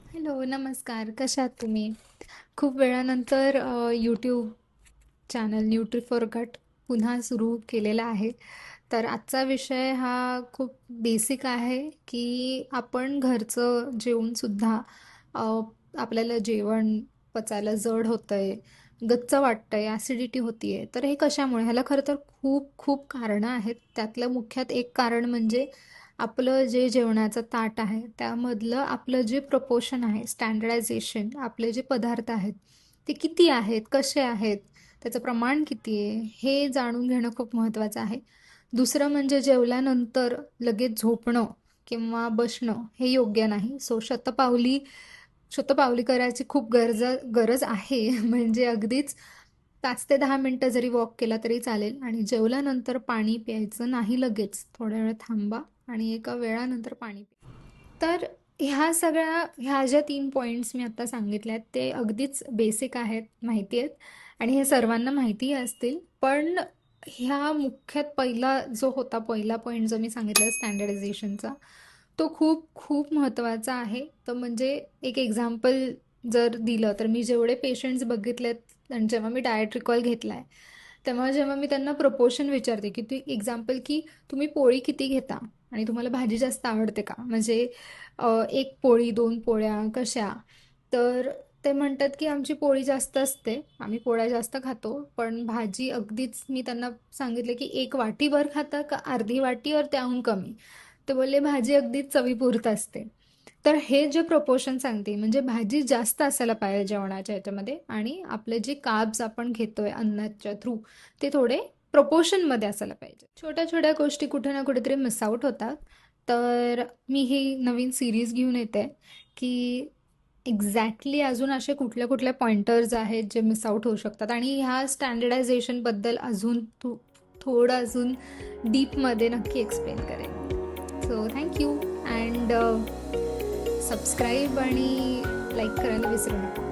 Hello, नमस्कार. कशा आहात तुम्ही? खूप वेळानंतर यूट्यूब चॅनल न्यूट्री फॉर गट पुन्हा सुरू केलेला आहे. तर आजचा विषय हा खूप बेसिक आहे, की आपण घरचं जेवूनसुद्धा अ, आपल्याला जेवण पचायला जड होतंय, गच्च वाटतंय, ॲसिडिटी होतीये. तर हे कशामुळे? ह्याला खरं तर खूप खूप कारणं आहेत. त्यातलं मुख्यात एक कारण म्हणजे आपलं जे जेवणाचं ताट आहे, त्यामधलं आपलं जे प्रपोर्शन आहे, स्टँडर्डायझेशन, आपले जे पदार्थ आहेत, ते किती आहेत, कसे आहेत, त्याचं प्रमाण किती आहे, हे जाणून घेणं खूप महत्त्वाचं आहे. दुसरं म्हणजे जेवल्यानंतर लगेच झोपणं किंवा बसणं हे योग्य नाही. सो शतपावली करायची खूप गरज आहे. म्हणजे अगदीच 5 ते 10 मिनिटं जरी वॉक केला तरी चालेल आणि जेवल्यानंतर पाणी प्यायचं नाही लगेच. थोड्या वेळ थांबा आणि एका वेळानंतर पाणी प्या. तर ह्या ज्या 3 पॉइंट्स मी आता सांगितले आहेत, ते अगदीच बेसिक आहेत, माहिती आहेत आणि हे सर्वांना माहितीही असतील. पण ह्या मुख्यात पहिला पॉइंट जो मी सांगितला स्टँडर्डायझेशनचा, तो खूप खूप महत्त्वाचा आहे. तर म्हणजे एक एक्झाम्पल जर दिलं, तर मी जेवढे पेशंट्स बघितलेत आणि जेव्हा मी डाएट रिकॉल घेतलाय, तेव्हा जेव्हा मी त्यांना प्रपोर्शन विचारते, की ती एक्झाम्पल की तुम्ही पोळी किती घेता आणि तुम्हाला भाजी जास्त आवडते का? म्हणजे 1 पोळी, 2 पोळ्या कशा? तर ते म्हणतात, की आमची पोळी जास्त असते, आम्ही पोळ्या जास्त खातो, पण भाजी अगदीच मी त्यांना सांगितलं, की 1 वाटीभर खाता का अर्धी वाटी और त्याहून कमी? ते बोलले, "भाजी अगदीच चवीपुरतं असते." तर हे जे प्रपोर्शन सांगते म्हणजे भाजी जास्त असायला पाहिजे जेवणाच्या ह्याच्यामध्ये आणि आपले जे कार्ब्स आपण घेतोय अन्नाच्या थ्रू ते थोडे प्रपोर्शनमध्ये असायला पाहिजे. छोट्या-छोट्या गोष्टी कुठे ना कुठेतरी मिस आउट होतात. तर मी ही नवीन सीरीज घेऊन येते, की एक्झॅक्टली अजून असे कुठल्या-कुठल्या पॉइंटर्स आहेत जे मिस आउट होऊ शकतात आणि ह्या स्टँडर्डायझेशनबद्दल थोडं अजून डीपमध्ये नक्की एक्सप्लेन करेन. So thank you and subscribe आणि लाईक करायला विसरू नका.